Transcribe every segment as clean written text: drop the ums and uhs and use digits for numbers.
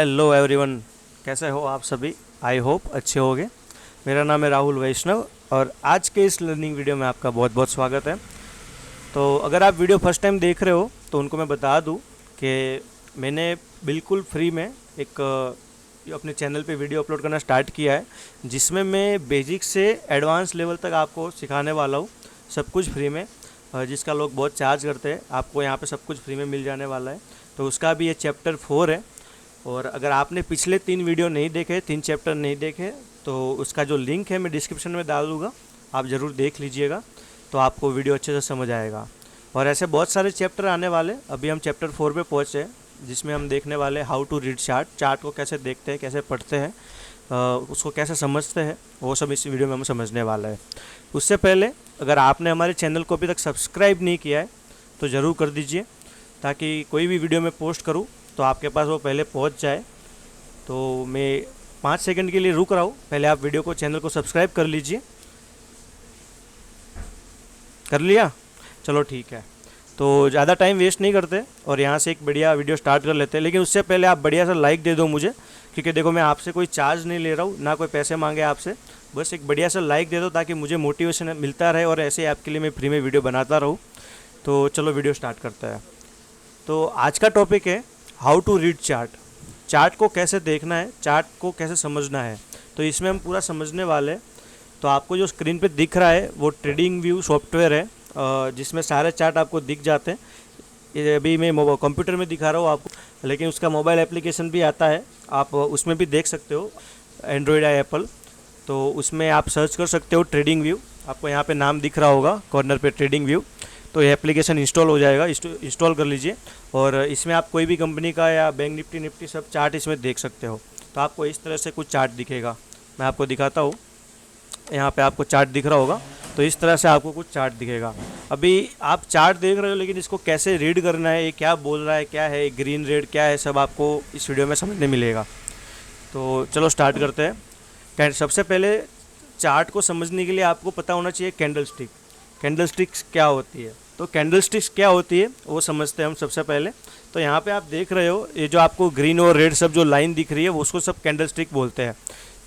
Hello everyone, कैसे हो आप सभी। आई होप अच्छे होगे। मेरा नाम है राहुल वैष्णव और आज के इस लर्निंग वीडियो में आपका बहुत बहुत स्वागत है। तो अगर आप वीडियो फर्स्ट टाइम देख रहे हो तो उनको मैं बता दूं कि मैंने बिल्कुल फ्री में एक अपने चैनल पे वीडियो अपलोड करना स्टार्ट किया है, जिसमें मैं बेसिक से एडवांस लेवल तक आपको सिखाने वाला हूँ, सब कुछ फ्री में। जिसका लोग बहुत चार्ज करते हैं, आपको यहाँ पे सब कुछ फ्री में मिल जाने वाला है। तो उसका भी ये चैप्टर 4 है। और अगर आपने पिछले 3 वीडियो नहीं देखे, 3 चैप्टर नहीं देखे, तो उसका जो लिंक है मैं डिस्क्रिप्शन में डाल दूँगा, आप ज़रूर देख लीजिएगा, तो आपको वीडियो अच्छे से समझ आएगा। और ऐसे बहुत सारे चैप्टर आने वाले। अभी हम चैप्टर 4 पे पहुँचे हैं, जिसमें हम देखने वाले हाउ टू रीड चार्ट को कैसे देखते हैं, कैसे पढ़ते हैं, उसको कैसे समझते हैं, वो सब इस वीडियो में हम समझने वाला है। उससे पहले अगर आपने हमारे चैनल को अभी तक सब्सक्राइब नहीं किया है तो ज़रूर कर दीजिए, ताकि कोई भी वीडियो मैं पोस्ट करूं तो आपके पास वो पहले पहुंच जाए। तो मैं 5 सेकंड के लिए रुक रहा हूं, पहले आप वीडियो को, चैनल को सब्सक्राइब कर लीजिए। कर लिया? चलो ठीक है। तो ज़्यादा टाइम वेस्ट नहीं करते और यहाँ से एक बढ़िया वीडियो स्टार्ट कर लेते हैं। लेकिन उससे पहले आप बढ़िया सा लाइक दे दो मुझे, क्योंकि देखो मैं आपसे कोई चार्ज नहीं ले रहा हूँ, ना कोई पैसे मांगे आपसे। बस एक बढ़िया सा लाइक दे दो ताकि मुझे मोटिवेशन मिलता रहे और ऐसे आपके लिए मैं फ्री में वीडियो बनाता रहूँ। तो चलो वीडियो स्टार्ट करते हैं। तो आज का टॉपिक है how to read chart. Chart को कैसे देखना है, चार्ट को कैसे समझना है, तो इसमें हम पूरा समझने वाले हैं। तो आपको जो स्क्रीन पे दिख रहा है वो ट्रेडिंग व्यू सॉफ्टवेयर है, जिसमें सारे चार्ट आपको दिख जाते हैं। ये अभी मैं कंप्यूटर में दिखा रहा हूँ आपको, लेकिन उसका मोबाइल एप्लीकेशन भी आता है, आप उसमें भी देख सकते हो, एंड्रॉयड या एप्पल। तो उसमें आप सर्च कर सकते हो ट्रेडिंग व्यू। आपको यहाँ पे नाम दिख रहा होगा कॉर्नर पे, ट्रेडिंग व्यू। तो ये एप्लीकेशन इंस्टॉल हो जाएगा, इंस्टॉल कर लीजिए। और इसमें आप कोई भी कंपनी का या बैंक निफ्टी सब चार्ट इसमें देख सकते हो। तो आपको इस तरह से कुछ चार्ट दिखेगा, मैं आपको दिखाता हूँ। यहाँ पे आपको चार्ट दिख रहा होगा, तो इस तरह से आपको कुछ चार्ट दिखेगा। अभी आप चार्ट देख रहे हो, लेकिन इसको कैसे रीड करना है, ये क्या बोल रहा है, क्या है ग्रीन रेड क्या है, सब आपको इस वीडियो में समझने मिलेगा। तो चलो स्टार्ट करते हैं। सबसे पहले चार्ट को समझने के लिए आपको पता होना चाहिए कैंडल स्टिक। कैंडल स्टिक्स क्या होती है, तो कैंडल स्टिक्स क्या होती है वो समझते हैं हम सबसे पहले। तो यहाँ पे आप देख रहे हो, ये जो आपको ग्रीन और रेड सब जो लाइन दिख रही है, उसको सब कैंडल स्टिक बोलते हैं।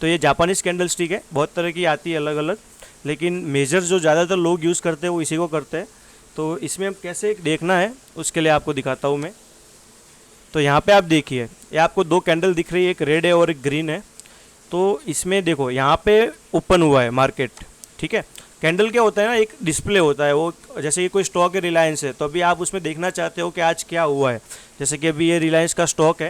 तो ये जापानीज़ कैंडल स्टिक है, बहुत तरह की आती है अलग अलग, लेकिन मेजर जो ज़्यादातर लोग यूज़ करते हैं वो इसी को करते हैं। तो इसमें हम कैसे देखना है उसके लिए आपको दिखाता हूँ मैं। तो यहाँ पे आप देखिए, ये आपको 2 कैंडल दिख रही है, एक रेड है और एक ग्रीन है। तो इसमें देखो यहाँ पे ओपन हुआ है मार्केट, ठीक है। कैंडल क्या होता है ना, एक डिस्प्ले होता है वो, जैसे कि कोई स्टॉक है, रिलायंस है, तो अभी आप उसमें देखना चाहते हो कि आज क्या हुआ है। जैसे कि अभी ये रिलायंस का स्टॉक है,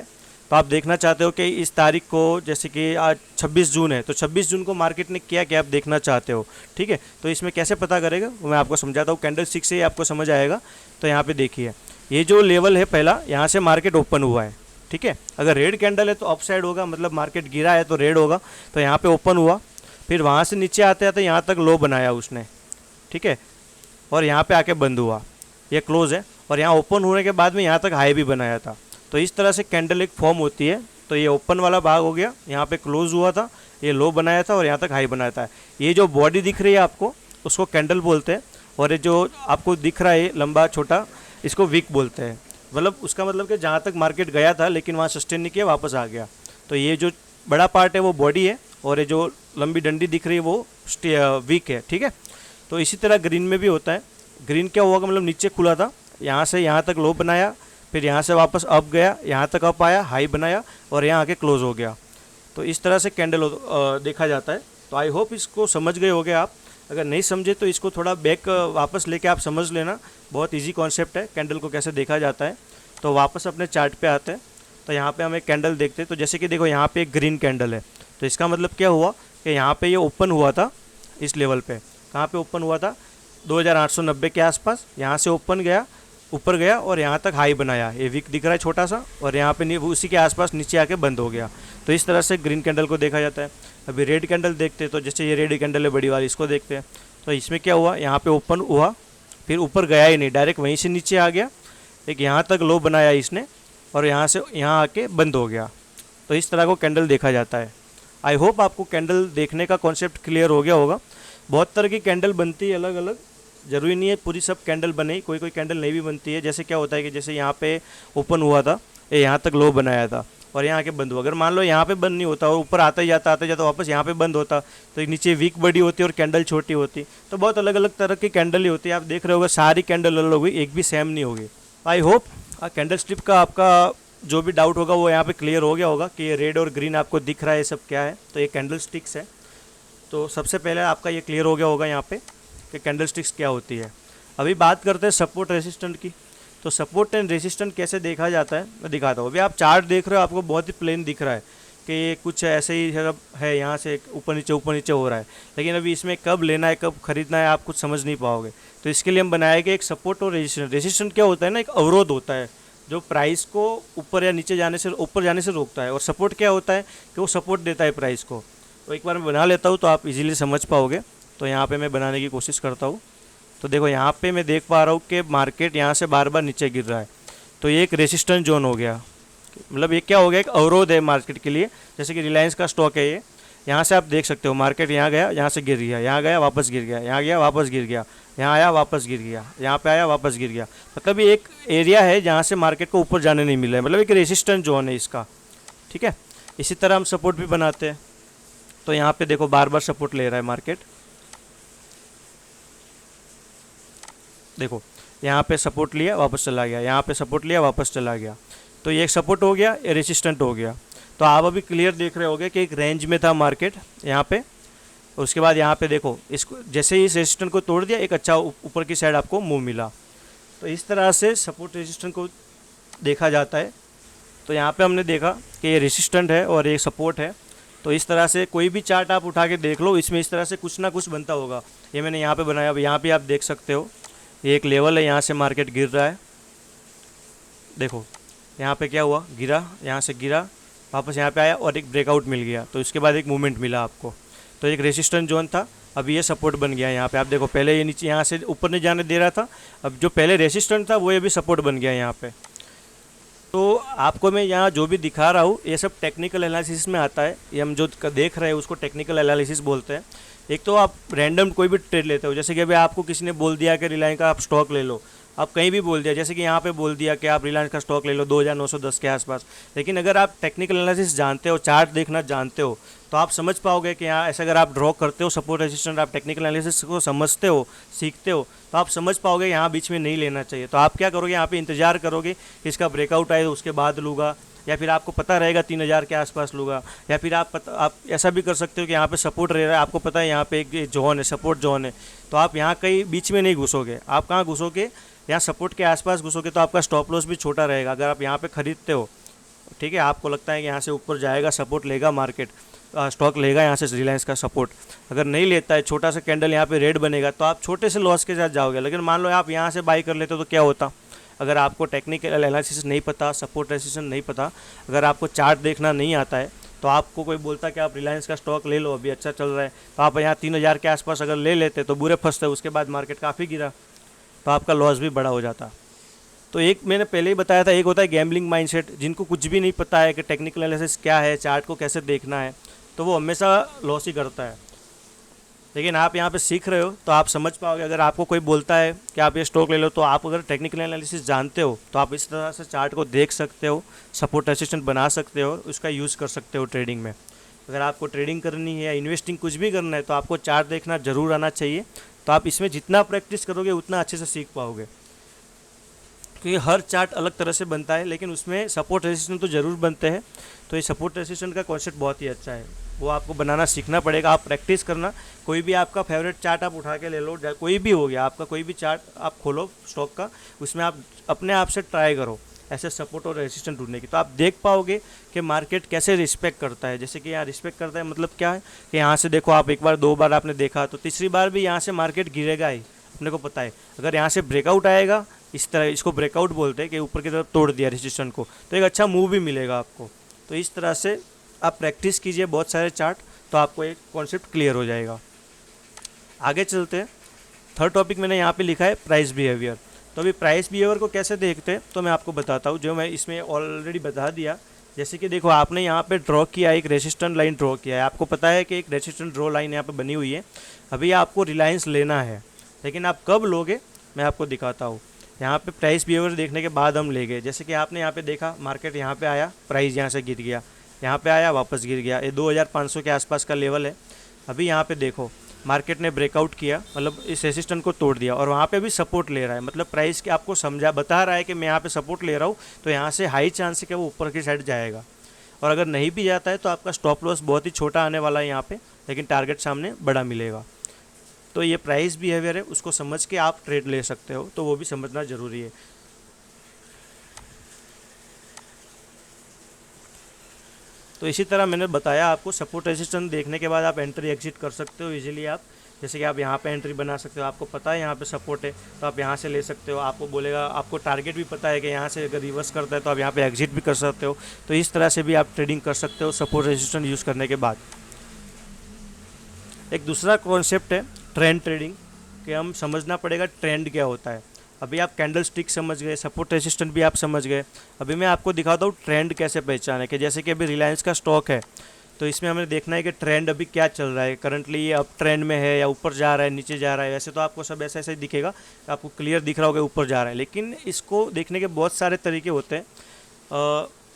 तो आप देखना चाहते हो कि इस तारीख को, जैसे कि आज 26 जून है, तो 26 जून को मार्केट ने किया क्या आप देखना चाहते हो, ठीक है। तो इसमें कैसे पता करेगा वो मैं आपको समझाता हूँ, कैंडल स्टिक से ही आपको समझ आएगा। तो यहाँ पे देखिए, ये जो लेवल है पहला, यहाँ से मार्केट ओपन हुआ है, ठीक है। अगर रेड कैंडल है तो अप साइड होगा, मतलब मार्केट गिरा है तो रेड होगा। तो यहाँ पे ओपन हुआ, फिर वहाँ से नीचे आते आते यहाँ तक लो बनाया उसने, ठीक है, और यहाँ पे आके बंद हुआ, ये क्लोज है। और यहाँ ओपन होने के बाद में यहाँ तक हाई भी बनाया था। तो इस तरह से कैंडल एक फॉर्म होती है। तो ये ओपन वाला भाग हो गया, यहाँ पे क्लोज हुआ था, ये लो बनाया था और यहाँ तक हाई बनाया था। ये जो बॉडी दिख रही है आपको, उसको कैंडल बोलते हैं। और ये जो आपको दिख रहा है लंबा छोटा, इसको विक बोलते हैं। मतलब उसका मतलब कि जहाँ तक मार्केट गया था लेकिन वहाँ सस्टेन नहीं किया, वापस आ गया। तो ये जो बड़ा पार्ट है वो बॉडी है, और ये जो लंबी डंडी दिख रही है वो वीक है, ठीक है। तो इसी तरह ग्रीन में भी होता है। ग्रीन क्या हुआ, मतलब नीचे खुला था, यहाँ से यहाँ तक लो बनाया, फिर यहाँ से वापस अप गया, यहाँ तक अप आया, हाई बनाया और यहाँ आके क्लोज हो गया। तो इस तरह से कैंडल देखा जाता है। तो आई होप इसको समझ गए होगे आप। अगर नहीं समझे तो इसको थोड़ा बैक वापस लेके आप समझ लेना, बहुत इजी कॉन्सेप्ट है कैंडल को कैसे देखा जाता है। तो वापस अपने चार्ट पे आते हैं। तो यहाँ पे हम एक कैंडल देखते हैं। तो जैसे कि देखो यहाँ पे एक ग्रीन कैंडल है, तो इसका मतलब क्या हुआ कि यहाँ पे ये ओपन हुआ था इस लेवल पे। कहाँ पे ओपन हुआ था, 2890 के आसपास। यहाँ से ओपन गया, ऊपर गया और यहाँ तक हाई बनाया, ये वीक दिख रहा है छोटा सा, और यहाँ पे उसी के आसपास नीचे आके बंद हो गया। तो इस तरह से ग्रीन कैंडल को देखा जाता है। अभी रेड कैंडल देखते हैं। तो जैसे ये रेड कैंडल है बड़ी वाली, इसको देखते हैं। तो इसमें क्या हुआ, यहाँ पे ओपन हुआ, फिर ऊपर गया ही नहीं, डायरेक्ट वहीं से नीचे आ गया, एक यहाँ तक लो बनाया इसने, और यहाँ से यहाँ आके बंद हो गया। तो इस तरह को कैंडल देखा जाता है। आई होप आपको कैंडल देखने का कॉन्सेप्ट क्लियर हो गया होगा। बहुत तरह की कैंडल बनती है अलग अलग, ज़रूरी नहीं है पूरी सब कैंडल बने, कोई कैंडल नहीं भी बनती है। जैसे क्या होता है कि जैसे यहाँ पे ओपन हुआ था, ये यहाँ तक लो बनाया था, और यहाँ आके बंद हुआ। अगर मान लो यहाँ पे बंद नहीं होता और ऊपर आता ही जाता वापस यहाँ पे बंद होता, तो नीचे वीक बड़ी होती और कैंडल छोटी होती। तो बहुत अलग अलग तरह की कैंडल ही होती है। आप देख रहे होगे सारी कैंडल अलग होगी, एक भी सेम नहीं होगी। आई होप कैंडल स्टिक का आपका जो भी डाउट होगा वो यहाँ पे क्लियर हो गया होगा कि ये रेड और ग्रीन आपको दिख रहा है, ये सब क्या है। तो ये कैंडल स्टिक्स है। तो सबसे पहले आपका ये क्लियर हो गया होगा यहाँ पे कि कैंडल स्टिक्स क्या होती है। अभी बात करते हैं सपोर्ट रेसिस्टेंट की। तो सपोर्ट एंड रेसिस्टेंट कैसे देखा जाता है मैं दिखाता हूँ। अभी आप चार्ट देख रहे हो, आपको बहुत ही प्लेन दिख रहा है कि ये कुछ ऐसे ही है, यहाँ से ऊपर नीचे हो रहा है। लेकिन अभी इसमें कब लेना है कब खरीदना है आप कुछ समझ नहीं पाओगे। तो इसके लिए हम बनाए कि एक सपोर्ट और रेजिस्टेंस। रेजिस्टेंस क्या होता है ना, एक अवरोध होता है जो प्राइस को ऊपर या नीचे जाने से रोकता है। और सपोर्ट क्या होता है कि वो सपोर्ट देता है प्राइस को। तो एक बार मैं बना लेता हूँ तो आप इजीली समझ पाओगे। तो यहाँ पे मैं बनाने की कोशिश करता हूँ। तो देखो यहाँ पे मैं देख पा रहा हूँ कि मार्केट यहाँ से बार बार नीचे गिर रहा है। तो ये एक रेसिस्टेंस जोन हो गया, मतलब ये क्या हो गया, एक अवरोध है मार्केट के लिए। जैसे कि रिलायंस का स्टॉक है ये, यहाँ से आप देख सकते हो मार्केट यहाँ गया, यहाँ से गिर गया, यहाँ गया वापस गिर गया, यहाँ गया वापस गिर गया, यहाँ आया वापस गिर गया, यहाँ पे आया वापस गिर गया। मतलब ये एक एरिया है जहाँ से मार्केट को ऊपर जाने नहीं मिल रहा है, मतलब एक रेसिस्टेंस जोन है इसका। ठीक है, इसी तरह हम सपोर्ट भी बनाते हैं। तो यहाँ पे देखो बार बार सपोर्ट ले रहा है मार्केट। देखो यहाँ पे सपोर्ट लिया वापस चला गया, यहाँ पे सपोर्ट लिया वापस चला गया। तो ये एक सपोर्ट हो गया, ये रेसिस्टेंट हो गया। तो आप अभी क्लियर देख रहे होगे कि एक रेंज में था मार्केट यहाँ पे। उसके बाद यहाँ पे देखो इसको जैसे ही इस रेसिस्टेंट को तोड़ दिया, एक अच्छा ऊपर की साइड आपको मूव मिला। तो इस तरह से सपोर्ट रेसिस्टेंट को देखा जाता है। तो यहाँ पे हमने देखा कि ये रेसिस्टेंट है और ये सपोर्ट है। तो इस तरह से कोई भी चार्ट आप उठा के देख लो, इसमें इस तरह से कुछ ना कुछ बनता होगा। ये मैंने यहाँ पे बनाया, अब यहाँ पे आप देख सकते हो ये एक लेवल है, यहाँ से मार्केट गिर रहा है। देखो यहाँ पे क्या हुआ, गिरा, यहाँ से गिरा वापस यहाँ पे आया और एक ब्रेकआउट मिल गया। तो इसके बाद एक मूवमेंट मिला आपको। तो एक रेसिस्टेंस जोन था, अभी ये सपोर्ट बन गया। यहाँ पे आप देखो पहले ये नीचे यहाँ से ऊपर नहीं जाने दे रहा था, अब जो पहले रेसिस्टेंट था वो ये भी सपोर्ट बन गया यहाँ पे। तो आपको मैं यहाँ जो भी दिखा रहा हूँ ये सब टेक्निकल एनालिसिस में आता है। ये हम जो देख रहे हैं उसको टेक्निकल एनालिसिस बोलते हैं। एक तो आप रैंडम कोई भी ट्रेड लेते हो, जैसे कि अभी आपको किसी ने बोल दिया कि रिलायंस का आप स्टॉक ले लो, आप कहीं भी बोल दिया, जैसे कि यहाँ पे बोल दिया कि आप रिलायंस का स्टॉक ले लो 2910 के आसपास। लेकिन अगर आप टेक्निकल एनालिसिस जानते हो, चार्ट देखना जानते हो, तो आप समझ पाओगे कि यहाँ ऐसे अगर आप ड्रॉ करते हो सपोर्ट रेजिस्टेंस, आप टेक्निकल एनालिसिस को समझते हो, सीखते हो, तो आप समझ पाओगे यहाँ बीच में नहीं लेना चाहिए। तो आप क्या करोगे, यहाँ पे इंतजार करोगे कि इसका ब्रेकआउट आए तो उसके बाद लूँगा, या फिर आपको पता रहेगा 3000 के आसपास लूँगा। या फिर आप ऐसा भी कर सकते हो कि यहाँ पे सपोर्ट रह रहा है, आपको पता है यहाँ पे एक जोन है, सपोर्ट जोन है, तो आप यहाँ कहीं बीच में नहीं घुसोगे। आप कहाँ घुसोगे, यहाँ सपोर्ट के आसपास घुसोगे। तो आपका स्टॉप लॉस भी छोटा रहेगा अगर आप यहाँ पे खरीदते हो। ठीक है, आपको लगता है कि यहाँ से ऊपर जाएगा, सपोर्ट लेगा मार्केट, स्टॉक लेगा यहाँ से रिलायंस का सपोर्ट, अगर नहीं लेता है, छोटा सा कैंडल यहाँ पे रेड बनेगा, तो आप छोटे से लॉस के साथ जाओगे। लेकिन मान लो आप यहाँ से बाई कर लेते हो तो क्या होता, अगर आपको टेक्निकल एनालिसिस नहीं पता, सपोर्ट रेजिस्टेंस नहीं पता, अगर आपको चार्ट देखना नहीं आता है, तो आपको कोई बोलता कि आप रिलायंस का स्टॉक ले लो अभी अच्छा चल रहा है, तो आप यहाँ 3000 के आसपास अगर ले लेते तो बुरे फंसते, उसके बाद मार्केट काफ़ी गिरा तो आपका लॉस भी बड़ा हो जाता। तो एक मैंने पहले ही बताया था, एक होता है गैम्बलिंग माइंडसेट, जिनको कुछ भी नहीं पता है कि टेक्निकल एनालिसिस क्या है, चार्ट को कैसे देखना है, तो वो हमेशा लॉस ही करता है। लेकिन आप यहाँ पे सीख रहे हो तो आप समझ पाओगे। अगर आपको कोई बोलता है कि आप ये स्टॉक ले लो, तो आप अगर टेक्निकल एनालिसिस जानते हो तो आप इस तरह से चार्ट को देख सकते हो, सपोर्ट रेजिस्टेंस बना सकते हो, उसका यूज़ कर सकते हो ट्रेडिंग में। अगर आपको ट्रेडिंग करनी है या इन्वेस्टिंग कुछ भी करना है तो आपको चार्ट देखना ज़रूर आना चाहिए। तो आप इसमें जितना प्रैक्टिस करोगे उतना अच्छे से सीख पाओगे, क्योंकि हर चार्ट अलग तरह से बनता है, लेकिन उसमें सपोर्ट रेजिस्टेंस तो ज़रूर बनते हैं। तो ये सपोर्ट रेजिस्टेंस का कॉन्सेप्ट बहुत ही अच्छा है, वो आपको बनाना सीखना पड़ेगा। आप प्रैक्टिस करना, कोई भी आपका फेवरेट चार्ट आप उठा के ले लो, कोई भी हो गया आपका, कोई भी चार्ट आप खोलो स्टॉक का, उसमें आप अपने आप से ट्राई करो ऐसे सपोर्ट और रेजिस्टेंस ढूंढने की। तो आप देख पाओगे कि मार्केट कैसे रिस्पेक्ट करता है। जैसे कि यहाँ रिस्पेक्ट करता है मतलब क्या है कि यहाँ से देखो आप एक बार दो बार आपने देखा, तो तीसरी बार भी यहाँ से मार्केट गिरेगा ही, अपने को पता है। अगर यहाँ से ब्रेकआउट आएगा, इस तरह, इसको ब्रेकआउट बोलते हैं कि ऊपर की तरफ तोड़ दिया रेजिस्टेंस को, तो एक अच्छा मूव भी मिलेगा आपको। तो इस तरह से आप प्रैक्टिस कीजिए बहुत सारे चार्ट, तो आपको एक कॉन्सेप्ट क्लियर हो जाएगा। आगे चलते हैं। थर्ड टॉपिक मैंने यहाँ पे लिखा है प्राइस बिहेवियर। तो अभी प्राइस बिहेवियर को कैसे देखते हैं तो मैं आपको बताता हूँ, जो मैं इसमें ऑलरेडी बता दिया। जैसे कि देखो आपने यहाँ पे ड्रॉ किया, एक रेजिस्टेंस लाइन ड्रॉ किया है, आपको पता है कि एक रेजिस्टेंस ड्रॉ लाइन यहाँ पे बनी हुई है। अभी आपको रिलायंस लेना है, लेकिन आप कब लोगे मैं आपको दिखाता हूँ। यहाँ पे प्राइस बिहेवियर देखने के बाद हम ले गए। जैसे कि आपने यहाँ पे देखा मार्केट यहाँ पे आया, प्राइस यहाँ से गिर गया, यहाँ पे आया वापस गिर गया, ये 2500 के आसपास का लेवल है। अभी यहाँ पे देखो मार्केट ने ब्रेकआउट किया, मतलब इस रेसिस्टेंस को तोड़ दिया और वहाँ पे भी सपोर्ट ले रहा है, मतलब प्राइस के आपको समझा बता रहा है कि मैं यहाँ पे सपोर्ट ले रहा हूँ, तो यहाँ से हाई चांस है कि वो ऊपर की साइड जाएगा। और अगर नहीं भी जाता है तो आपका स्टॉप लॉस बहुत ही छोटा आने वाला है यहाँ पे, लेकिन टारगेट सामने बड़ा मिलेगा। तो ये प्राइस बिहेवियर है, उसको समझ के आप ट्रेड ले सकते हो, तो वो भी समझना ज़रूरी है। तो इसी तरह मैंने बताया आपको, सपोर्ट रेजिस्टेंस देखने के बाद आप एंट्री एग्जिट कर सकते हो इजीली। आप जैसे कि आप यहाँ पे एंट्री बना सकते हो, आपको पता है यहाँ पे सपोर्ट है तो आप यहाँ से ले सकते हो। आपको बोलेगा, आपको टारगेट भी पता है कि यहाँ से अगर रिवर्स करता है तो आप यहाँ पे एग्जिट भी कर सकते हो। तो इस तरह से भी आप ट्रेडिंग कर सकते हो सपोर्ट रेजिस्टेंस यूज़ करने के बाद। एक दूसरा कॉन्सेप्ट है ट्रेंड ट्रेडिंग, कि हम समझना पड़ेगा ट्रेंड क्या होता है। अभी आप कैंडल स्टिक समझ गए, सपोर्ट रेजिस्टेंस भी आप समझ गए, अभी मैं आपको दिखाता हूँ ट्रेंड कैसे पहचाने के। जैसे कि अभी रिलायंस का स्टॉक है, तो इसमें हमें देखना है कि ट्रेंड अभी क्या चल रहा है, करंटली ये अप ट्रेंड में है या ऊपर जा रहा है, नीचे जा रहा है। वैसे तो आपको सब ऐसा ऐसा ही दिखेगा, आपको क्लियर दिख रहा होगा ऊपर जा रहा है, लेकिन इसको देखने के बहुत सारे तरीके होते हैं।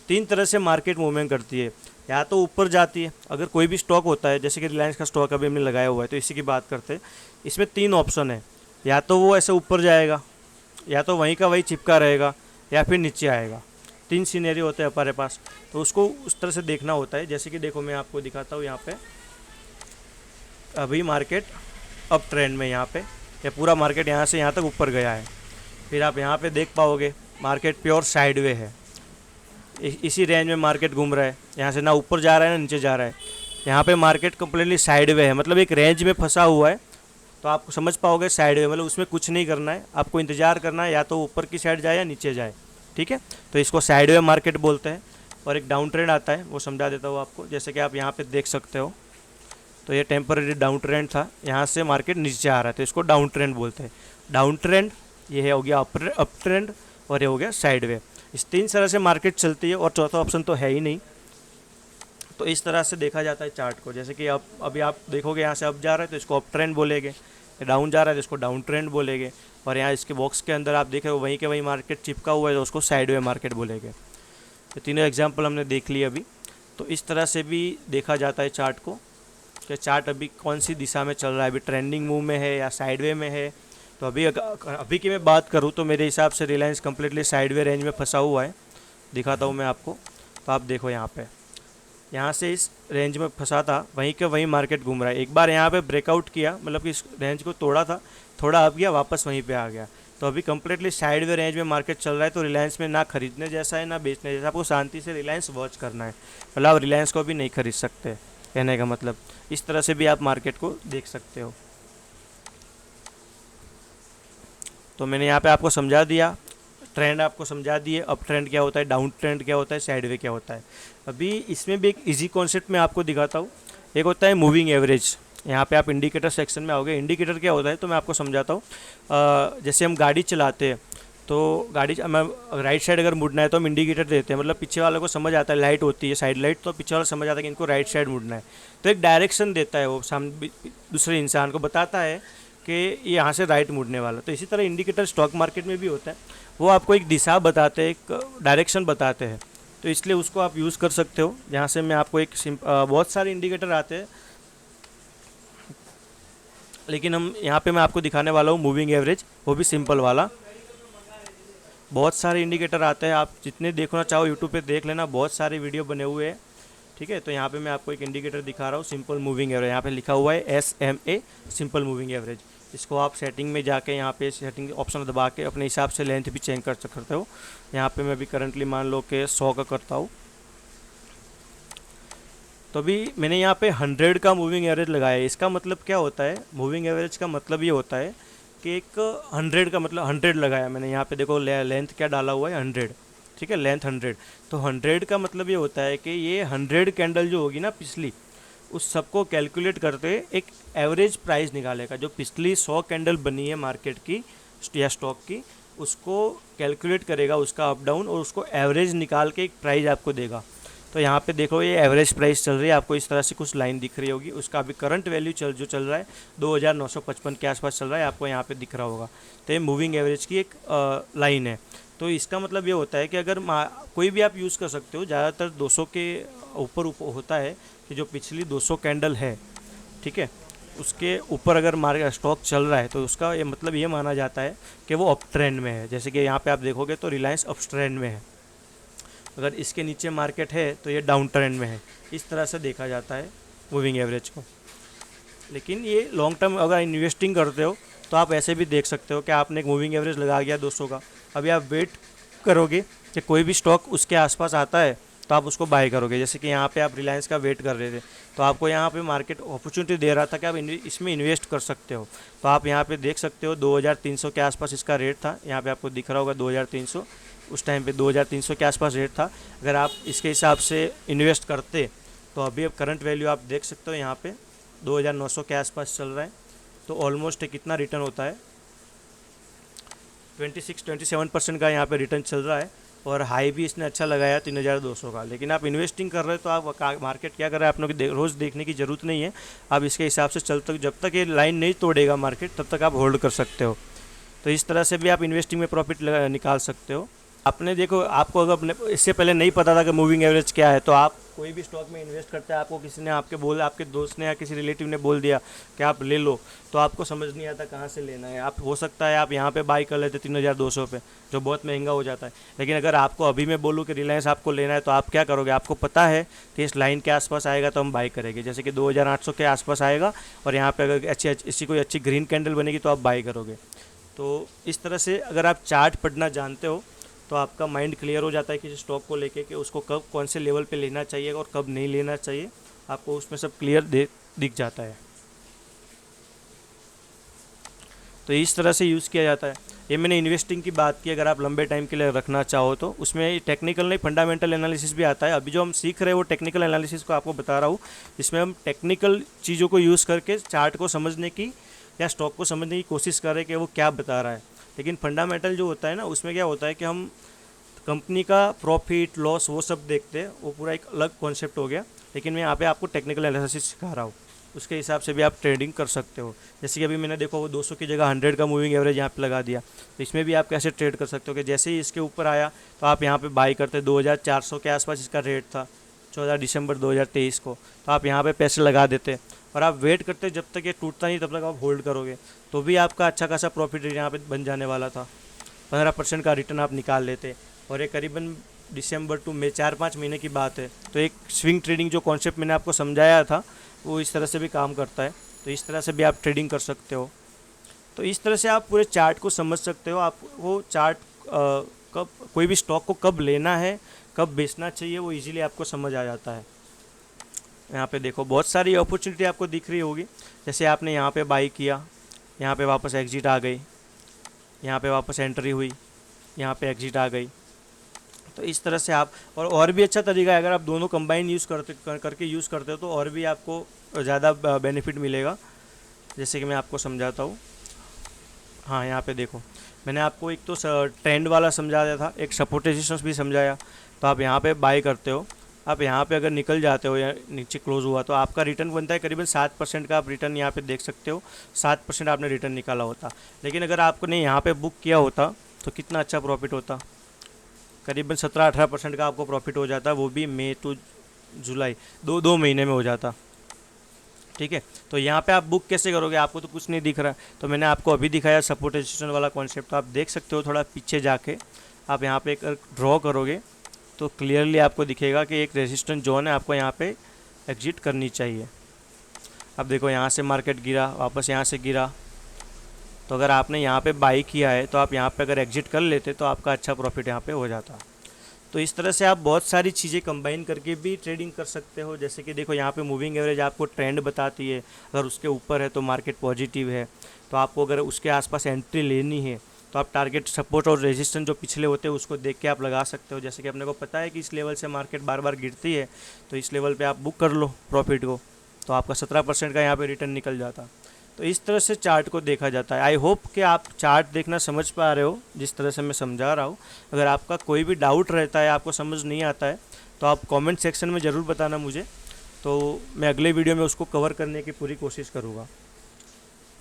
3 तरह से मार्केट मूवमेंट करती है। या तो ऊपर जाती है, अगर कोई भी स्टॉक होता है, जैसे कि रिलायंस का स्टॉक अभी हमने लगाया हुआ है तो इसी की बात करते हैं। इसमें 3 ऑप्शन है, या तो वो ऐसे ऊपर जाएगा, या तो वहीं का वहीं चिपका रहेगा, या फिर नीचे आएगा। 3 सीनरी होते हैं हमारे पास, तो उसको उस तरह से देखना होता है। जैसे कि देखो मैं आपको दिखाता हूँ, यहाँ पे अभी मार्केट अप ट्रेंड में, यहाँ पे ये पूरा मार्केट यहाँ से यहाँ तक ऊपर गया है। फिर आप यहाँ पे देख पाओगे मार्केट प्योर साइडवे है, इसी रेंज में मार्केट घूम रहा है, यहाँ से ना ऊपर जा रहा है ना नीचे जा रहा है। यहाँ पे मार्केट कम्प्लीटली साइडवे है, मतलब एक रेंज में फंसा हुआ है। तो आप समझ पाओगे साइडवे मतलब उसमें कुछ नहीं करना है, आपको इंतज़ार करना है या तो ऊपर की साइड जाए या नीचे जाए, ठीक है। तो इसको साइडवे मार्केट बोलते हैं। और एक डाउन ट्रेंड आता है, वो समझा देता हूँ आपको। जैसे कि आप यहाँ पे देख सकते हो, तो ये टेम्पररी डाउन ट्रेंड था, यहाँ से मार्केट नीचे आ रहा है, तो इसको डाउन ट्रेंड बोलते हैं। डाउन ट्रेंड ये हो गया अप ट्रेंड, और ये हो गया साइडवे। इस 3 तरह से मार्केट चलती है, और चौथा ऑप्शन तो है ही नहीं। तो इस तरह से देखा जाता है चार्ट को। जैसे कि अब अभी आप देखोगे यहाँ से अप जा रहा है तो इसको अप ट्रेंड बोलेंगे, डाउन जा रहा है तो इसको डाउन ट्रेंड बोलेंगे, और यहाँ इसके बॉक्स के अंदर आप देखे वहीं के वहीं मार्केट चिपका हुआ है तो उसको साइडवे मार्केट बोलेंगे। तो तीनों एग्जांपल हमने देख लिए अभी। तो इस तरह से भी देखा जाता है चार्ट को, कि चार्ट अभी कौन सी दिशा में चल रहा है, अभी ट्रेंडिंग मूव में है या साइडवे में है। तो अभी की मैं बात करूँ तो मेरे हिसाब से रिलायंस कम्प्लीटली साइडवे रेंज में फंसा हुआ है। दिखाता हूँ मैं आपको, तो आप देखो यहाँ से इस रेंज में फंसा था, वहीं के वहीं मार्केट घूम रहा है। एक बार यहाँ पे ब्रेकआउट किया, मतलब कि इस रेंज को तोड़ा था, थोड़ा अप गया, वापस वहीं पे आ गया। तो अभी कम्प्लीटली साइडवे रेंज में मार्केट चल रहा है। तो रिलायंस में ना खरीदने जैसा है ना बेचने जैसा, आपको शांति से रिलायंस वॉच करना है। मतलब आप रिलायंस को भी नहीं खरीद सकते, कहने का मतलब। इस तरह से भी आप मार्केट को देख सकते हो। तो मैंने यहाँ पे आपको समझा दिया, ट्रेंड आपको समझा दिए, अप ट्रेंड क्या होता है, डाउन ट्रेंड क्या होता है, साइडवे क्या होता है। अभी इसमें भी एक इजी कॉन्सेप्ट मैं आपको दिखाता हूँ। एक होता है मूविंग एवरेज। यहाँ पे आप इंडिकेटर सेक्शन में आओगे। इंडिकेटर क्या होता है तो मैं आपको समझाता हूँ। जैसे हम गाड़ी चलाते हैं, तो गाड़ी हमें राइट साइड अगर मुड़ना है तो हम इंडिकेटर देते हैं, मतलब पीछे वाले को समझ आता है, लाइट होती है साइड लाइट, तो पीछे वाला समझ आता है कि इनको राइट साइड मुड़ना है। तो एक डायरेक्शन देता है वो, सामने दूसरे इंसान को बताता है कि ये यहाँ से राइट मुड़ने वाला। तो इसी तरह इंडिकेटर स्टॉक मार्केट में भी होता है, वो आपको एक दिशा बताते हैं, एक डायरेक्शन बताते हैं। तो इसलिए उसको आप यूज़ कर सकते हो। यहाँ से मैं आपको एक बहुत सारे इंडिकेटर आते हैं, लेकिन हम यहाँ पे मैं आपको दिखाने वाला हूँ मूविंग एवरेज, वो भी सिंपल वाला। बहुत सारे इंडिकेटर आते हैं, आप जितने देखना चाहो यूट्यूब पे देख लेना, बहुत सारे वीडियो बने हुए हैं, ठीक है। तो यहाँ पे मैं आपको एक इंडिकेटर दिखा रहा हूँ, सिंपल मूविंग एवरेज। यहाँ पे लिखा हुआ है SMA, सिंपल मूविंग एवरेज। इसको आप सेटिंग में जाके यहाँ पे सेटिंग ऑप्शन दबा के अपने हिसाब से लेंथ भी चेंज कर सकते हो। यहाँ पे मैं भी करंटली मान लो कि 100 का करता हूँ। तो अभी मैंने यहाँ पे 100 का मूविंग एवरेज लगाया है। इसका मतलब क्या होता है, मूविंग एवरेज का मतलब ये होता है कि एक 100 का मतलब 100 लगाया मैंने। यहाँ पे देखो लेंथ क्या डाला हुआ है, 100, ठीक है, लेंथ 100। तो 100 का मतलब ये होता है कि ये 100 कैंडल जो होगी ना पिछली, उस सबको कैलकुलेट करते एक एवरेज प्राइस निकालेगा। जो पिछली 100 कैंडल बनी है मार्केट की या स्टॉक की, उसको कैलकुलेट करेगा उसका अप डाउन, और उसको एवरेज निकाल के एक प्राइस आपको देगा। तो यहाँ पे देखो ये एवरेज प्राइस चल रही है, आपको इस तरह से कुछ लाइन दिख रही होगी। उसका अभी करंट वैल्यू जो चल रहा है 2955 के आसपास चल रहा है, आपको यहाँ पे दिख रहा होगा। तो ये मूविंग एवरेज की एक लाइन है। तो इसका मतलब ये होता है कि अगर कोई भी आप यूज़ कर सकते हो, ज़्यादातर 200 के ऊपर होता है कि जो पिछली 200 कैंडल है, ठीक है, उसके ऊपर अगर मार्केट स्टॉक चल रहा है तो उसका ये मतलब ये माना जाता है कि वो अप ट्रेंड में है। जैसे कि यहाँ पे आप देखोगे तो रिलायंस अप ट्रेंड में है, अगर इसके नीचे मार्केट है तो ये डाउन ट्रेंड में है। इस तरह से देखा जाता है मूविंग एवरेज को। लेकिन ये लॉन्ग टर्म अगर इन्वेस्टिंग करते हो तो आप ऐसे भी देख सकते हो कि आपने एक मूविंग एवरेज लगा दिया 200 का, अभी आप वेट करोगे कि कोई भी स्टॉक उसके आसपास आता है तो आप उसको बाय करोगे। जैसे कि यहाँ पे आप रिलायंस का वेट कर रहे थे, तो आपको यहाँ पे मार्केट अपॉर्चुनिटी दे रहा था कि आप इसमें इन्वेस्ट कर सकते हो। तो आप यहाँ पे देख सकते हो 2300 के आसपास इसका रेट था, यहाँ पे आपको दिख रहा होगा 2300, उस टाइम पे 2300 के आसपास रेट था। अगर आप इसके हिसाब से इन्वेस्ट करते तो अभी अब करंट वैल्यू आप देख सकते हो यहाँ पे 2900 के आसपास चल रहा है। तो ऑलमोस्ट कितना रिटर्न होता है, 27% का यहाँ पे रिटर्न चल रहा है। और हाई भी इसने अच्छा लगाया 3200 का। लेकिन आप इन्वेस्टिंग कर रहे हो तो आप मार्केट क्या कर रहा है आपने रोज़ देखने की ज़रूरत नहीं है। आप इसके हिसाब से जब तक ये लाइन नहीं तोड़ेगा मार्केट तब तक आप होल्ड कर सकते हो। तो इस तरह से भी आप इन्वेस्टिंग में प्रॉफिट निकाल सकते हो। आपने देखो, आपको अगर अपने इससे पहले नहीं पता था कि मूविंग एवरेज क्या है, तो आप कोई भी स्टॉक में इन्वेस्ट करते हैं, आपको किसी ने आपके दोस्त ने या किसी रिलेटिव ने बोल दिया कि आप ले लो, तो आपको समझ नहीं आता कहाँ से लेना है। आप हो सकता है आप यहाँ पे बाई कर लेते 3200 पे, जो बहुत महंगा हो जाता है। लेकिन अगर आपको अभी मैं बोलूँ कि रिलायंस आपको लेना है तो आप क्या करोगे, आपको पता है कि इस लाइन के आसपास आएगा तो हम बाई करेंगे। जैसे कि 2800 के आसपास आएगा और यहाँ पर अगर इसी कोई अच्छी ग्रीन कैंडल बनेगी तो आप बाई करोगे। तो इस तरह से अगर आप चार्ट पढ़ना जानते हो तो आपका माइंड क्लियर हो जाता है किसी स्टॉक को लेके कि उसको कब कौन से लेवल पे लेना चाहिए और कब नहीं लेना चाहिए, आपको उसमें सब क्लियर दिख जाता है। तो इस तरह से यूज़ किया जाता है। ये मैंने इन्वेस्टिंग की बात की। अगर आप लंबे टाइम के लिए रखना चाहो तो उसमें टेक्निकल नहीं, फंडामेंटल एनालिसिस भी आता है। अभी जो हम सीख रहे हैं वो टेक्निकल एनालिसिस को आपको बता रहा हूँ। इसमें हम टेक्निकल चीज़ों को यूज़ करके चार्ट को समझने की या स्टॉक को समझने की कोशिश कर रहे हैं कि वो क्या बता रहा है। लेकिन फंडामेंटल जो होता है ना, उसमें क्या होता है कि हम कंपनी का प्रॉफिट लॉस वो सब देखते हैं, वो पूरा एक अलग कॉन्सेप्ट हो गया। लेकिन मैं यहाँ पे आपको टेक्निकल एनालिसिस सिखा रहा हूँ, उसके हिसाब से भी आप ट्रेडिंग कर सकते हो। जैसे कि अभी मैंने देखो वो 200 की जगह 100 का मूविंग एवरेज यहाँ पे लगा दिया, तो इसमें भी आप कैसे ट्रेड कर सकते हो कि जैसे ही इसके ऊपर आया तो आप यहाँ पे बाई करते। 2400 के आसपास इसका रेट था 14 दिसंबर 2023 को, तो आप यहाँ पे पैसे लगा देते और आप वेट करते जब तक ये टूटता नहीं तब तक आप होल्ड करोगे, तो भी आपका अच्छा खासा प्रॉफिट यहाँ पे बन जाने वाला था। 15% का रिटर्न आप निकाल लेते। और ये करीबन दिसंबर टू मई 4-5 महीने की बात है। तो एक स्विंग ट्रेडिंग जो कॉन्सेप्ट मैंने आपको समझाया था वो इस तरह से भी काम करता है। तो इस तरह से भी आप ट्रेडिंग कर सकते हो। तो इस तरह से आप पूरे चार्ट को समझ सकते हो। आप वो चार्ट कब कोई भी स्टॉक को कब लेना है कब बेचना चाहिए वो इजीली आपको समझ आ जाता है। यहाँ पे देखो बहुत सारी अपॉर्चुनिटी आपको दिख रही होगी। जैसे आपने यहाँ पे बाई किया, यहाँ पे वापस एग्जिट आ गई, यहाँ पे वापस एंट्री हुई, यहाँ पे एग्जिट आ गई। तो इस तरह से आप और भी अच्छा तरीका है, अगर आप दोनों कंबाइन करके यूज़ करते हो तो और भी आपको ज़्यादा बेनिफिट मिलेगा। जैसे कि मैं आपको समझाता हूँ। हाँ, यहाँ पे देखो मैंने आपको एक तो ट्रेंड वाला समझा दिया था, एक सपोर्ट रेजिस्टेंस भी समझाया। तो आप यहाँ पे बाय करते हो, आप यहाँ पे अगर निकल जाते हो या नीचे क्लोज हुआ तो आपका रिटर्न बनता है करीबन 7% का। आप रिटर्न यहाँ पे देख सकते हो, 7% आपने रिटर्न निकाला होता। लेकिन अगर आपने यहाँ पे बुक किया होता तो कितना अच्छा प्रॉफिट होता, करीबन 17-18% का आपको प्रॉफिट हो जाता, वो भी मई टू जुलाई दो महीने में हो जाता। ठीक है, तो यहाँ पे आप बुक कैसे करोगे, आपको तो कुछ नहीं दिख रहा। तो मैंने आपको अभी दिखाया सपोर्ट रेजिस्टेंस वाला कॉन्सेप्ट, तो आप देख सकते हो। थोड़ा पीछे जाके आप यहाँ पे एक ड्रॉ करोगे तो क्लियरली आपको दिखेगा कि एक रेजिस्टेंस जोन है, आपको यहाँ पे एग्जिट करनी चाहिए। अब देखो यहाँ से मार्केट गिरा, वापस यहाँ से गिरा, तो अगर आपने यहाँ पे बाई किया है तो आप यहाँ पे अगर एग्जिट कर लेते तो आपका अच्छा प्रॉफिट यहाँ पे हो जाता। तो इस तरह से आप बहुत सारी चीज़ें कंबाइन करके भी ट्रेडिंग कर सकते हो। जैसे कि देखो यहाँ पे मूविंग एवरेज आपको ट्रेंड बताती है, अगर उसके ऊपर है तो मार्केट पॉजिटिव है, तो आपको अगर उसके आसपास एंट्री लेनी है तो आप टारगेट सपोर्ट और रेजिस्टेंस जो पिछले होते हैं उसको देख के आप लगा सकते हो। जैसे कि अपने को पता है कि इस लेवल से मार्केट बार बार गिरती है, तो इस लेवल पे आप बुक कर लो प्रॉफिट को, तो आपका 17% का यहाँ पे रिटर्न निकल जाता। तो इस तरह से चार्ट को देखा जाता है। आई होप कि आप चार्ट देखना समझ पा रहे हो जिस तरह से मैं समझा रहा हूँ। अगर आपका कोई भी डाउट रहता है, आपको समझ नहीं आता है, तो आप कमेंट सेक्शन में ज़रूर बताना मुझे, तो मैं अगले वीडियो में उसको कवर करने की पूरी कोशिश करूँगा।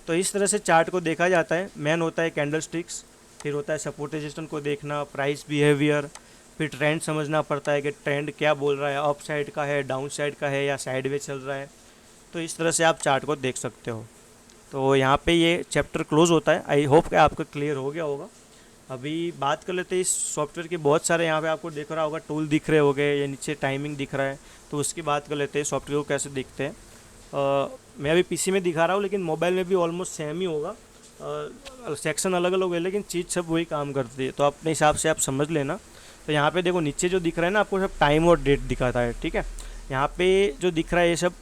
तो इस तरह से चार्ट को देखा जाता है। मेन होता है कैंडल स्टिक्स, फिर होता है सपोर्ट रेजिस्टेंस को देखना, प्राइस बिहेवियर, फिर ट्रेंड समझना पड़ता है कि ट्रेंड क्या बोल रहा है, अप साइड का है, डाउन साइड का है या साइडवेज चल रहा है। तो इस तरह से आप चार्ट को देख सकते हो। तो यहाँ पे ये चैप्टर क्लोज होता है। आई होप कि आपको क्लियर हो गया होगा। अभी बात कर लेते हैं इस सॉफ्टवेयर के। बहुत सारे यहाँ पे आपको दिख रहा होगा, टूल दिख रहे होंगे, या नीचे टाइमिंग दिख रहा है, तो उसकी बात कर लेते हैं सॉफ्टवेयर को कैसे दिखते हैं। मैं अभी पीसी में दिखा रहा हूँ, लेकिन मोबाइल में भी ऑलमोस्ट सेम ही होगा। सेक्शन अलग अलग है, लेकिन चीज़ सब वही काम करती है, तो अपने हिसाब से आप समझ लेना। तो यहाँ पे देखो नीचे जो दिख रहा है ना, आपको सब टाइम और डेट दिखाता है, ठीक है। यहाँ पे जो दिख रहा है ये सब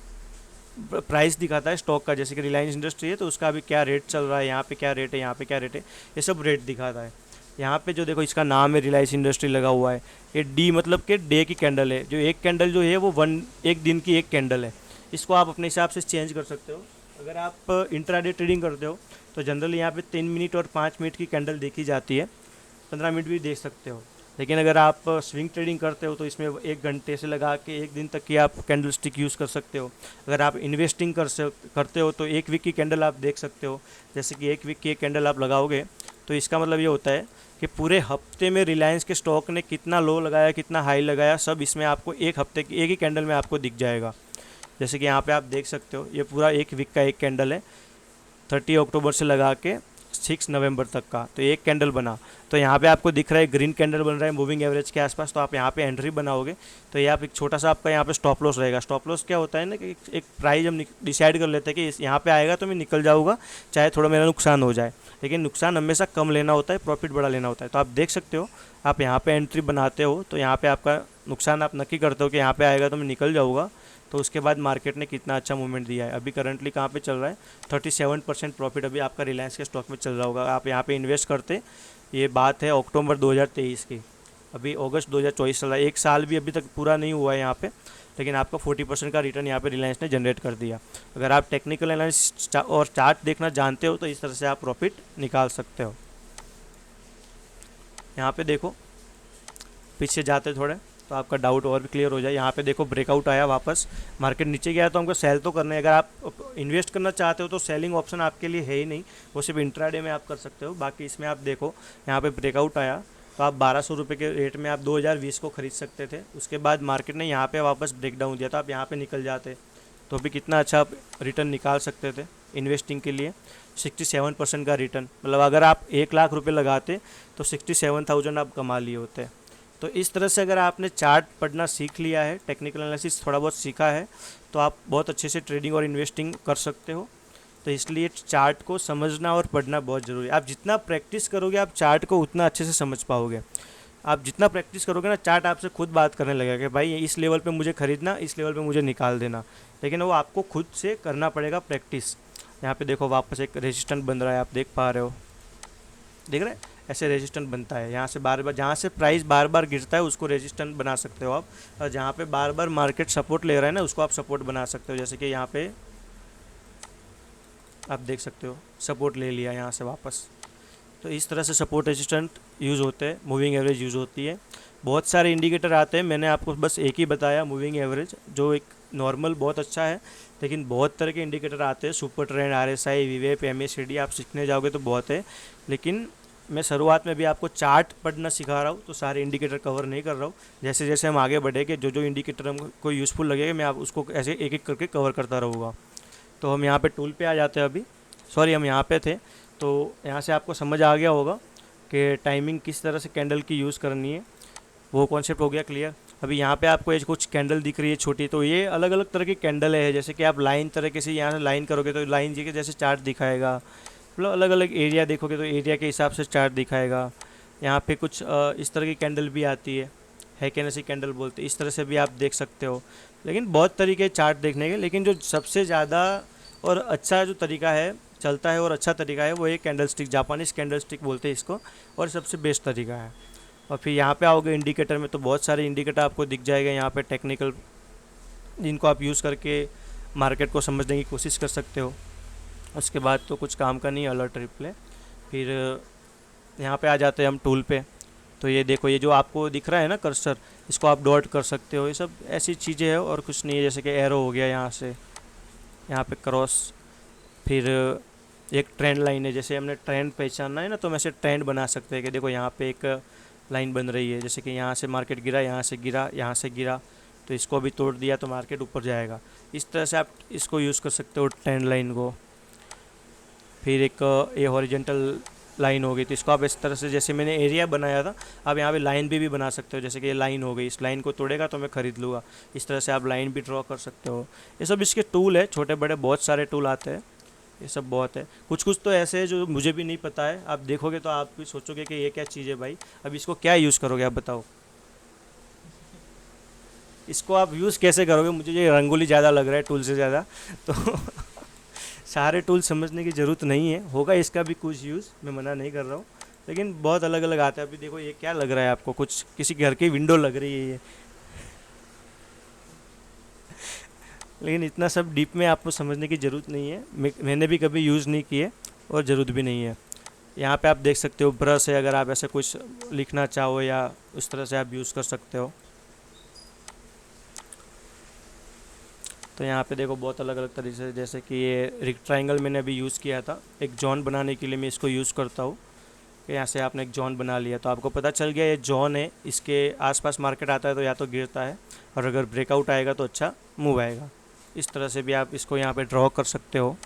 प्राइस दिखाता है स्टॉक का, जैसे कि रिलायंस इंडस्ट्री है तो उसका अभी क्या रेट चल रहा है, यहाँ पे क्या रेट है, यहाँ पे क्या रेट है, ये सब रेट दिखाता है। यहाँ पे जो देखो इसका नाम है रिलायंस इंडस्ट्री लगा हुआ है। ये डी मतलब कि डे की कैंडल है, जो एक कैंडल जो है वो एक दिन की एक कैंडल है। इसको आप अपने हिसाब से चेंज कर सकते हो। अगर आप इंट्राडे ट्रेडिंग करते हो तो जनरली यहाँ पे 3 मिनट और 5 मिनट की कैंडल देखी जाती है, 15 मिनट भी देख सकते हो। लेकिन अगर आप स्विंग ट्रेडिंग करते हो तो इसमें 1 घंटे से लगा के 1 दिन तक की आप कैंडल स्टिक यूज़ कर सकते हो। अगर आप इन्वेस्टिंग करते हो तो 1 वीक की कैंडल आप देख सकते हो। जैसे कि 1 वीक की एक कैंडल आप लगाओगे तो इसका मतलब ये होता है कि पूरे हफ्ते में रिलायंस के स्टॉक ने कितना लो लगाया, कितना हाई लगाया, सब इसमें आपको एक हफ्ते की एक ही कैंडल में आपको दिख जाएगा। जैसे कि यहाँ पे आप देख सकते हो, ये पूरा 1 वीक का एक कैंडल है, 30 अक्टूबर से लगा के 6 नवंबर तक का, तो एक कैंडल बना। तो यहाँ पे आपको दिख रहा है ग्रीन कैंडल बन रहा है मूविंग एवरेज के आसपास, तो आप यहाँ पे एंट्री बनाओगे तो ये आप एक छोटा सा आपका यहाँ पे स्टॉप लॉस रहेगा। स्टॉप लॉस क्या होता है ना कि एक प्राइस हम डिसाइड कर लेते हैं कि यहाँ पे आएगा तो मैं निकल जाऊँगा, चाहे थोड़ा मेरा नुकसान हो जाए, लेकिन नुकसान हमेशा कम लेना होता है, प्रॉफिट बड़ा लेना होता है। तो आप देख सकते हो, आप यहाँ पर एंट्री बनाते हो तो यहाँ पर आपका नुकसान आप नक्की करते हो कि यहाँ पर आएगा तो मैं निकल जाऊँगा। तो उसके बाद मार्केट ने कितना अच्छा मूवमेंट दिया है। अभी करंटली कहाँ पे चल रहा है, 37% प्रॉफिट अभी आपका रिलायंस के स्टॉक में चल रहा होगा। आप यहाँ पे इन्वेस्ट करते, ये बात है अक्टूबर 2023 की, अभी अगस्त 2024 चल रहा है, 1 साल भी अभी तक पूरा नहीं हुआ है यहाँ पे, लेकिन आपका 40% का रिटर्न यहाँ पे रिलायंस ने जनरेट कर दिया। अगर आप टेक्निकल एनालिसिस और चार्ट देखना जानते हो तो इस तरह से आप प्रॉफिट निकाल सकते हो। यहाँ पे देखो, पीछे जाते थोड़े तो आपका डाउट और भी क्लियर हो जाए। यहाँ पे देखो ब्रेकआउट आया, वापस मार्केट नीचे गया तो हमको सेल तो करना है। अगर आप इन्वेस्ट करना चाहते हो तो सेलिंग ऑप्शन आपके लिए है ही नहीं, वो सिर्फ इंट्राडे में आप कर सकते हो। बाकी इसमें आप देखो यहाँ पे ब्रेकआउट आया तो आप 1200 रुपये के रेट में आप 2020 को ख़रीद सकते थे। उसके बाद मार्केट ने यहाँ पर वापस ब्रेकडाउन दिया, तो आप यहाँ पर निकल जाते तो भी कितना अच्छा आप रिटर्न निकाल सकते थे इन्वेस्टिंग के लिए। 67% का रिटर्न, मतलब अगर आप 1 लाख रुपये लगाते तो 67,000 आप कमा लिए होते। तो इस तरह से अगर आपने चार्ट पढ़ना सीख लिया है, टेक्निकल एनालिसिस थोड़ा बहुत सीखा है, तो आप बहुत अच्छे से ट्रेडिंग और इन्वेस्टिंग कर सकते हो। तो इसलिए चार्ट को समझना और पढ़ना बहुत ज़रूरी है। आप जितना प्रैक्टिस करोगे आप चार्ट को उतना अच्छे से समझ पाओगे। आप जितना प्रैक्टिस करोगे ना, चार्ट आपसे खुद बात करने लगेगा कि भाई इस लेवल पे मुझे ख़रीदना, इस लेवल पे मुझे निकाल देना, लेकिन वो आपको खुद से करना पड़ेगा प्रैक्टिस। यहाँ पे देखो वापस एक रेजिस्टेंस बन रहा है, आप देख पा रहे हो, देख रहे हैं, ऐसे रेजिस्टेंस बनता है। यहाँ से बार बार, जहाँ से प्राइस बार बार गिरता है उसको रेजिस्टेंस बना सकते हो आप, और जहाँ पे बार बार मार्केट सपोर्ट ले रहा है ना उसको आप सपोर्ट बना सकते हो। जैसे कि यहाँ पे आप देख सकते हो सपोर्ट ले लिया यहाँ से वापस। तो इस तरह से सपोर्ट रेजिस्टेंस यूज़ होते हैं, मूविंग एवरेज यूज़ होती है। बहुत सारे इंडिकेटर आते हैं, मैंने आपको बस एक ही बताया मूविंग एवरेज, जो एक नॉर्मल बहुत अच्छा है, लेकिन बहुत तरह के इंडिकेटर आते हैं, सुपर ट्रेंड, RSI, विवेप, MACD, आप सीखने जाओगे तो बहुत है। लेकिन मैं शुरुआत में भी आपको चार्ट पढ़ना सिखा रहा हूँ, तो सारे इंडिकेटर कवर नहीं कर रहा हूँ। जैसे जैसे हम आगे बढ़ेंगे, जो जो इंडिकेटर हमको यूज़फुल लगेगा मैं आप उसको ऐसे एक एक करके कवर करता रहूँगा। तो हम यहाँ पे टूल पे आ जाते हैं। अभी सॉरी, हम यहाँ पे थे, तो यहाँ से आपको समझ आ गया होगा कि टाइमिंग किस तरह से कैंडल की यूज़ करनी है, वो कॉन्सेप्ट हो गया क्लियर। अभी यहाँ पे आपको ये कुछ कैंडल दिख रही है छोटी, तो ये अलग अलग तरह की कैंडल है। जैसे कि आप लाइन तरीके से यहाँ से लाइन करोगे तो लाइन जी के जैसे चार्ट दिखाएगा, मतलब अलग अलग एरिया देखोगे तो एरिया के हिसाब से चार्ट दिखाएगा। यहाँ पे कुछ इस तरह की कैंडल भी आती है कैनेसी कैंडल बोलते, इस तरह से भी आप देख सकते हो। लेकिन बहुत तरीके चार्ट देखने के, लेकिन जो सबसे ज़्यादा और अच्छा जो तरीका है चलता है और अच्छा तरीका है वो ये candle stick, Japanese candle stick बोलते हैं इसको, और सबसे बेस्ट तरीका है। और फिर यहाँ पे आओगे इंडिकेटर में तो बहुत सारे इंडिकेटर आपको दिख जाएगा यहाँ पे टेक्निकल, जिनको आप यूज़ करके मार्केट को समझने की कोशिश कर सकते हो। उसके बाद तो कुछ काम का नहीं, अलर्ट रिप्ले। फिर यहाँ पे आ जाते हैं हम टूल पे। तो ये देखो, ये जो आपको दिख रहा है ना कर्सर, इसको आप डॉट कर सकते हो। ये सब ऐसी चीज़ें हैं और कुछ नहीं है। जैसे कि एरो हो गया यहाँ से, यहाँ पे क्रॉस, फिर एक ट्रेंड लाइन है। जैसे हमने ट्रेंड पहचानना है ना, तो हम ऐसे ट्रेंड बना सकते हैं कि देखो यहाँ पे एक लाइन बन रही है। जैसे कि यहाँ से मार्केट गिरा, यहाँ से गिरा, यहाँ से गिरा, तो इसको अभी तोड़ दिया तो मार्केट ऊपर जाएगा। इस तरह से आप इसको यूज़ कर सकते हो ट्रेंड लाइन को। फिर एक ये हॉरिजेंटल लाइन हो गई, तो इसको आप इस तरह से, जैसे मैंने एरिया बनाया था, आप यहाँ पे लाइन भी बना सकते हो। जैसे कि ये लाइन हो गई, इस लाइन को तोड़ेगा तो मैं ख़रीद लूँगा। इस तरह से आप लाइन भी ड्रॉ कर सकते हो। ये सब इसके टूल है, छोटे बड़े बहुत सारे टूल आते हैं। ये सब बहुत है। कुछ कुछ तो ऐसे है जो मुझे भी नहीं पता है, आप देखोगे तो आप भी सोचोगे कि ये क्या चीज़ है भाई, अब इसको क्या यूज़ करोगे आप बताओ। इसको आप यूज़ कैसे करोगे, मुझे ये रंगोली ज़्यादा लग रहा है टूल से ज़्यादा। तो सारे टूल समझने की ज़रूरत नहीं है, होगा इसका भी कुछ यूज़, मैं मना नहीं कर रहा हूँ, लेकिन बहुत अलग अलग आता है। अभी देखो ये क्या लग रहा है आपको, कुछ किसी घर की विंडो लग रही है ये। लेकिन इतना सब डीप में आपको समझने की ज़रूरत नहीं है, मैंने भी कभी यूज़ नहीं किए और ज़रूरत भी नहीं है। यहाँ पे आप देख सकते हो ब्रश है, अगर आप ऐसे कुछ लिखना चाहो या उस तरह से आप यूज़ कर सकते हो। तो यहाँ पे देखो बहुत अलग अलग तरीके से, जैसे कि ये रेक्टेंगल मैंने अभी यूज़ किया था, एक जॉन बनाने के लिए मैं इसको यूज़ करता हूँ। कि यहाँ से आपने एक जॉन बना लिया तो आपको पता चल गया ये जॉन है, इसके आसपास मार्केट आता है तो या तो गिरता है, और अगर ब्रेकआउट आएगा तो अच्छा मूव आएगा। इस तरह से भी आप इसको यहाँ पे ड्रॉ कर सकते हो।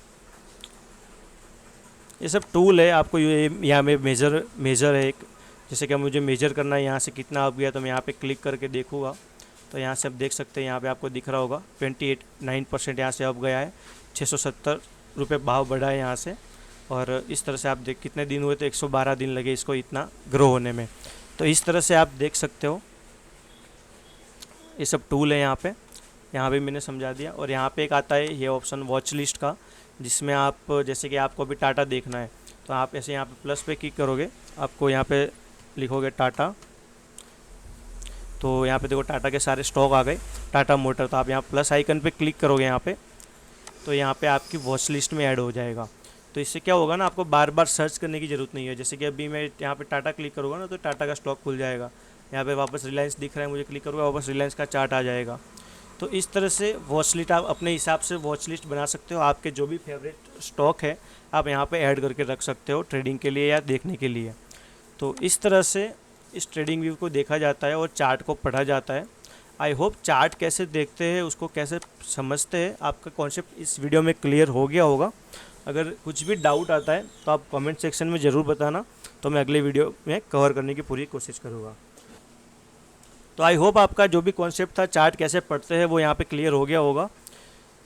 ये सब टूल है। आपको ये यहाँ में मेज़र है एक, जैसे कि मुझे मेजर करना है यहाँ से कितना अप गया, तो मैं यहाँ पे क्लिक करके देखूँगा तो यहाँ से आप देख सकते हैं, यहाँ पे आपको दिख रहा होगा 28.9% यहाँ से अप गया है, 670 रुपये भाव बढ़ा है यहाँ से। और इस तरह से आप देख, कितने दिन हुए तो 112 दिन लगे इसको इतना ग्रो होने में। तो इस तरह से आप देख सकते हो, ये सब टूल है यहाँ पे मैंने समझा दिया। और यहाँ पे एक आता है ये ऑप्शन वॉच लिस्ट का, जिसमें आप, जैसे कि आपको अभी टाटा देखना है तो आप ऐसे यहाँ पे प्लस पे क्लिक करोगे, आपको यहाँ पे लिखोगे टाटा, तो यहाँ पे देखो टाटा के सारे स्टॉक आ गए, टाटा मोटर। तो आप यहाँ प्लस आइकन पे क्लिक करोगे यहाँ पे, तो यहाँ पे आपकी वॉच लिस्ट में ऐड हो जाएगा। तो इससे क्या होगा ना, आपको बार बार सर्च करने की ज़रूरत नहीं है। जैसे कि अभी मैं यहाँ पे टाटा क्लिक करूँगा ना, तो टाटा का स्टॉक खुल जाएगा। यहाँ पे वापस रिलायंस दिख रहा है, मुझे क्लिक करूँगा, वापस रिलायंस का चार्ट आ जाएगा। तो इस तरह से वॉच लिस्ट आप अपने हिसाब से वॉच लिस्ट बना सकते हो। आपके जो भी फेवरेट स्टॉक है आप यहाँ पे ऐड करके रख सकते हो ट्रेडिंग के लिए या देखने के लिए। तो इस तरह से इस ट्रेडिंग व्यू को देखा जाता है और चार्ट को पढ़ा जाता है। आई होप चार्ट कैसे देखते हैं, उसको कैसे समझते हैं, आपका कॉन्सेप्ट इस वीडियो में क्लियर हो गया होगा। अगर कुछ भी डाउट आता है तो आप कमेंट सेक्शन में ज़रूर बताना, तो मैं अगले वीडियो में कवर करने की पूरी कोशिश करूँगा। तो आई होप आपका जो भी कॉन्सेप्ट था चार्ट कैसे पढ़ते हैं वो यहाँ पे क्लियर हो गया होगा।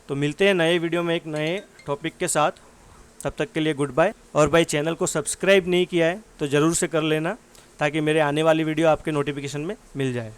तो मिलते हैं नए वीडियो में एक नए टॉपिक के साथ, तब तक के लिए गुड बाय। और भाई चैनल को सब्सक्राइब नहीं किया है तो ज़रूर से कर लेना, ताकि मेरे आने वाली वीडियो आपके नोटिफिकेशन में मिल जाए।